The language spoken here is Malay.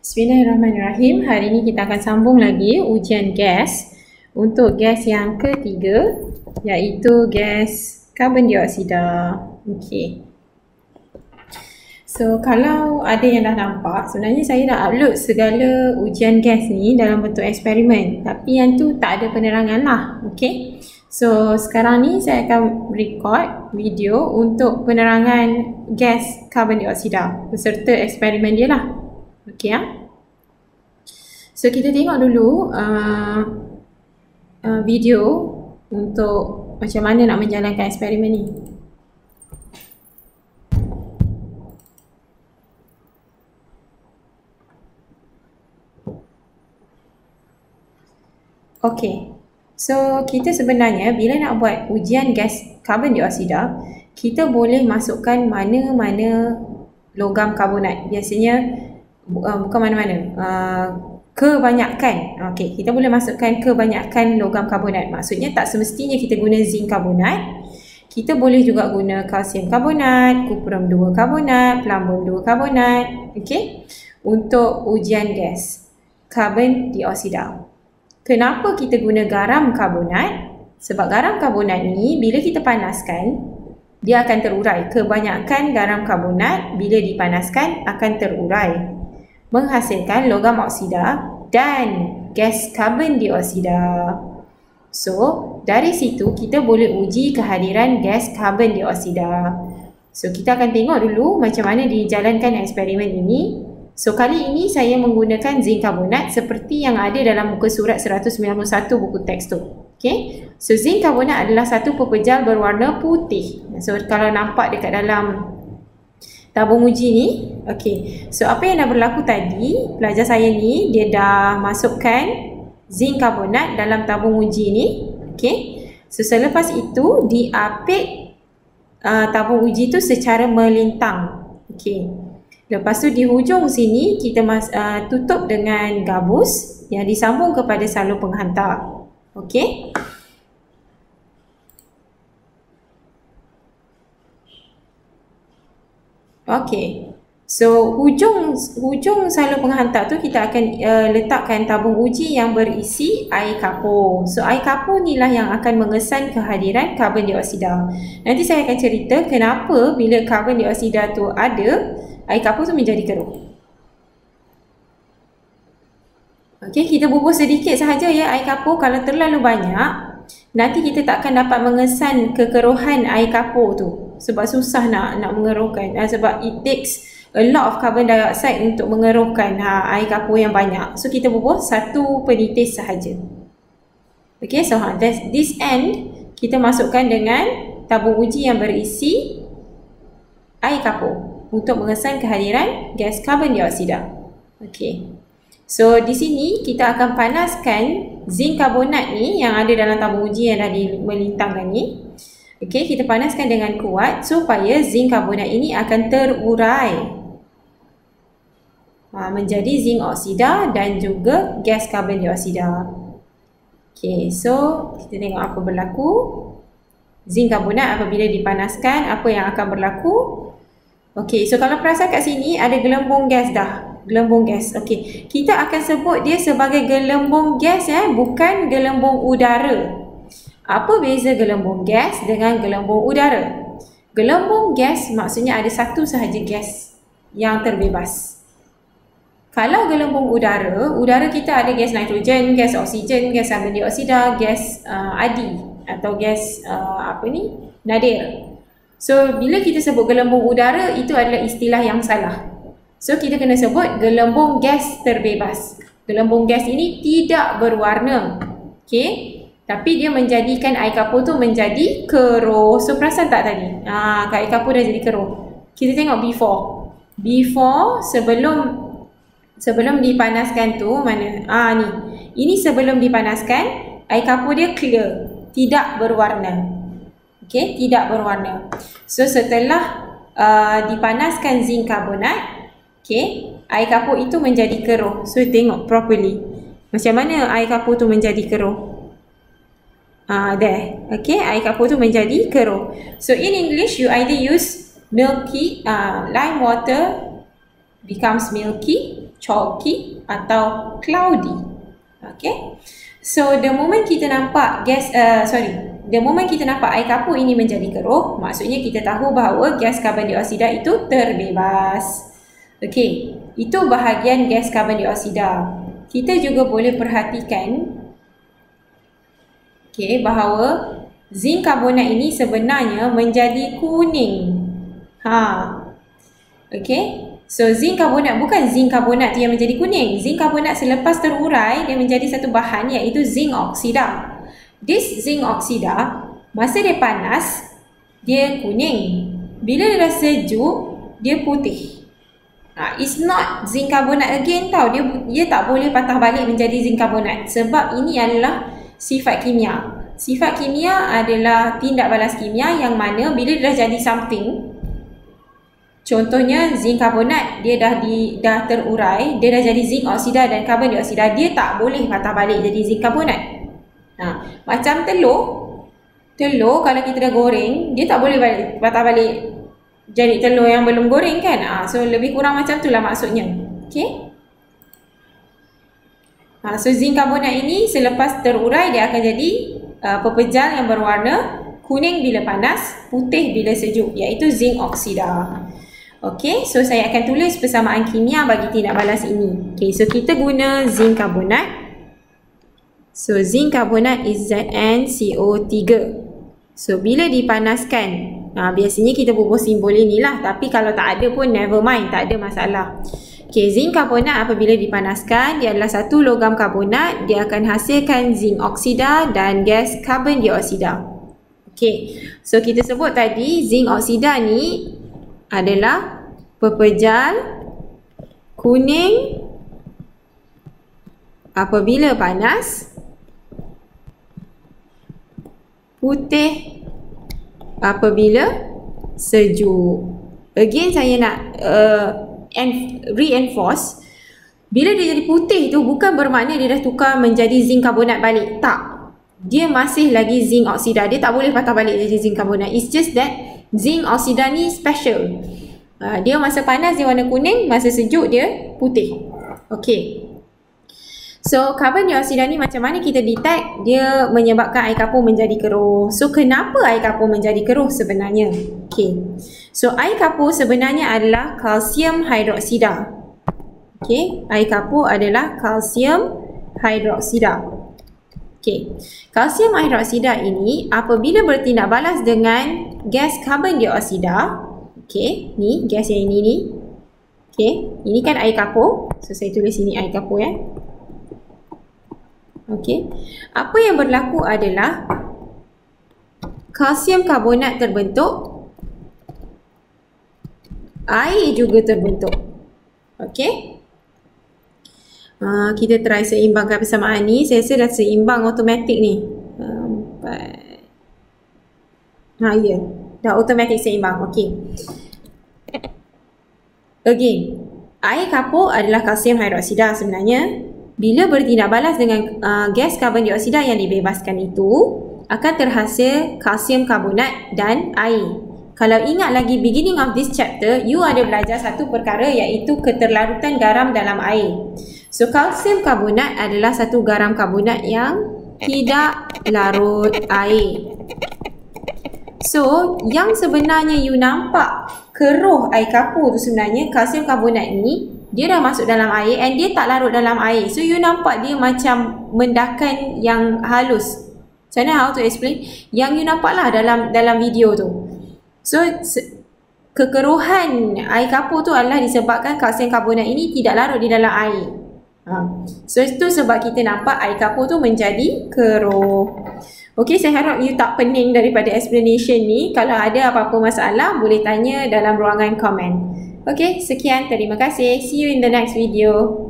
Bismillahirrahmanirrahim. Hari ini kita akan sambung lagi ujian gas untuk gas yang ketiga, iaitu gas karbon dioksida. Okey. So, kalau ada yang dah nampak, sebenarnya saya dah upload segala ujian gas ni dalam bentuk eksperimen. Tapi yang tu tak ada penerangan lah. Okey. So, sekarang ni saya akan record video untuk penerangan gas karbon dioksida beserta eksperimen dia lah. Okey ya. So, kita tengok dulu video untuk macam mana nak menjalankan eksperimen ni. Okey. So, kita sebenarnya bila nak buat ujian gas karbon dioksida, kita boleh masukkan mana-mana logam karbonat. Biasanya bukan mana-mana, kebanyakan. Okey, kita boleh masukkan kebanyakan logam karbonat. Maksudnya tak semestinya kita guna zinc karbonat. Kita boleh juga guna kalsium karbonat, kuprum 2 karbonat, plumbum 2 karbonat. Okey, untuk ujian gas karbon dioksida. Kenapa kita guna garam karbonat? Sebab garam karbonat ni bila kita panaskan, dia akan terurai. Kebanyakan garam karbonat bila dipanaskan akan terurai, menghasilkan logam oksida dan gas karbon dioksida. So, dari situ kita boleh uji kehadiran gas karbon dioksida. So, kita akan tengok dulu macam mana dijalankan eksperimen ini. So, kali ini saya menggunakan zinc karbonat seperti yang ada dalam muka surat 191 buku teks tu. Okay. So, zinc karbonat adalah satu pepejal berwarna putih. So, kalau nampak dekat dalam tabung uji ni, okey. So, apa yang dah berlaku tadi, pelajar saya ni, dia dah masukkan zinc karbonat dalam tabung uji ni. Okey. So, selepas itu, diapit tabung uji tu secara melintang. Okey. Lepas tu di hujung sini, kita tutup dengan gabus yang disambung kepada salur penghantar. Okey. Okey. So, hujung salur penghantar tu kita akan letakkan tabung uji yang berisi air kapur. So, air kapur ni lah yang akan mengesan kehadiran karbon dioksida. Nanti saya akan cerita kenapa bila karbon dioksida tu ada, air kapur tu menjadi keruh. Okey, kita bubuh sedikit sahaja ya air kapur. Kalau terlalu banyak, nanti kita tak akan dapat mengesan kekeruhan air kapur tu. Sebab susah nak mengeruhkan. Sebab it takes a lot of carbon dioxide untuk mengeruhkan air kapur yang banyak. So, kita bubuh satu penitis sahaja. Okey, so this end kita masukkan dengan tabung uji yang berisi air kapur untuk mengesan kehadiran gas karbon dioksida. Okey. So, di sini kita akan panaskan zinc karbonat ni yang ada dalam tabung uji yang dah melintangkan ni. Okey, kita panaskan dengan kuat supaya zinc karbonat ini akan terurai menjadi zinc oksida dan juga gas karbon dioksida. Okey, so kita tengok apa berlaku. Zinc karbonat apabila dipanaskan, apa yang akan berlaku? Okey, so kalau perasan kat sini ada gelembung gas dah. Gelembung gas. Okey, kita akan sebut dia sebagai gelembung gas bukan gelembung udara. Apa beza gelembung gas dengan gelembung udara? Gelembung gas maksudnya ada satu sahaja gas yang terbebas. Kalau gelembung udara kita ada gas nitrogen, gas oksigen, gas karbon dioksida, gas adi atau gas nadir. So, bila kita sebut gelembung udara, itu adalah istilah yang salah. So, kita kena sebut gelembung gas terbebas. Gelembung gas ini tidak berwarna. Okey. Tapi dia menjadikan air kapur tu menjadi keruh. So, perasan tak tadi? Air kapur dah jadi keruh. Kita tengok before. Before, sebelum dipanaskan tu, mana? Ni. Ini sebelum dipanaskan, air kapur dia clear. Tidak berwarna. Okey, tidak berwarna. So, setelah dipanaskan zinc karbonat, okey, air kapur itu menjadi keruh. So, tengok properly. Macam mana air kapur tu menjadi keruh? There. Okay, air kapur tu menjadi keruh. So, in English, you either use milky, lime water becomes milky, chalky atau cloudy. Okay. So the moment kita nampak the moment kita nampak air kapur ini menjadi keruh, maksudnya kita tahu bahawa gas karbon dioksida itu terbebas. Okey, itu bahagian gas karbon dioksida. Kita juga boleh perhatikan bahawa zinc karbonat ini sebenarnya menjadi kuning. Okey. So zinc karbonat, bukan zinc karbonat tu yang menjadi kuning. Zinc karbonat selepas terurai dia menjadi satu bahan iaitu zinc oksida. This zinc oksida masa dia panas dia kuning. Bila dia dah sejuk dia putih. It's not zinc karbonat again tau. Dia tak boleh patah balik menjadi zinc karbonat sebab ini adalah sifat kimia. Sifat kimia adalah tindak balas kimia yang mana bila dia dah jadi something, contohnya zinc karbonat, dia dah terurai, dia dah jadi zinc oksida dan karbon dioksida, dia tak boleh patah balik jadi zinc karbonat. Macam telur kalau kita dah goreng, dia tak boleh patah balik jadi telur yang belum goreng kan. So lebih kurang macam itulah maksudnya. Okay. So zinc karbonat ini selepas terurai dia akan jadi pepejal yang berwarna kuning bila panas, putih bila sejuk, iaitu zinc oksida. Okey, so saya akan tulis persamaan kimia bagi tindak balas ini. Okey, so kita guna zinc karbonat. So zinc karbonat is ZnCO3. So bila dipanaskan, biasanya kita bubuh simbol inilah, tapi kalau tak ada pun never mind, tak ada masalah. Okey, zinc karbonat apabila dipanaskan, dia adalah satu logam karbonat, dia akan hasilkan zinc oksida dan gas karbon dioksida. Okey, so kita sebut tadi zinc oksida ni adalah pepejal kuning apabila panas, putih apabila sejuk. Again saya nak reinforce, bila dia jadi putih tu bukan bermakna dia dah tukar menjadi zinc karbonat balik. Tak. Dia masih lagi zinc oksida. Dia tak boleh patah balik jadi zinc karbonat. It's just that zinc oksida ni special. Dia masa panas dia warna kuning, masa sejuk dia putih. Okey. So karbon dioksida ni macam mana kita detect? Dia menyebabkan air kapur menjadi keruh. So kenapa air kapur menjadi keruh sebenarnya? Okey. So air kapur sebenarnya adalah kalsium hidroksida. Okey, air kapur adalah kalsium hidroksida. Okey. Kalsium hidroksida ini apabila bertindak balas dengan gas karbon dioksida, okey, ni gas yang ini ni. Okey, ini kan air kapur. So saya tulis sini air kapur ya. Okey. Apa yang berlaku adalah kalsium karbonat terbentuk, air juga terbentuk. Okey. Kita try seimbangkan persamaan ni. Saya rasa dah seimbang automatik ni. Ya. Dah automatik seimbang. Okey. Again, air kapur adalah kalsium hidroksida sebenarnya. Bila bertindak balas dengan gas karbon dioksida yang dibebaskan itu, akan terhasil kalsium karbonat dan air. Kalau ingat lagi beginning of this chapter, you ada belajar satu perkara iaitu keterlarutan garam dalam air. So kalsium karbonat adalah satu garam karbonat yang tidak larut air. So yang sebenarnya you nampak keruh air kapur tu sebenarnya kalsium karbonat ni dia dah masuk dalam air and dia tak larut dalam air. So you nampak dia macam mendakan yang halus. Macam mana how to explain? Yang you nampak lah dalam video tu. So kekeruhan air kapur tu adalah disebabkan kalsium karbonat ini tidak larut di dalam air. So itu sebab kita nampak air kapur tu menjadi keruh. Okey, saya harap you tak pening daripada explanation ni. Kalau ada apa-apa masalah boleh tanya dalam ruangan komen. Okay, sekian. Terima kasih. See you in the next video.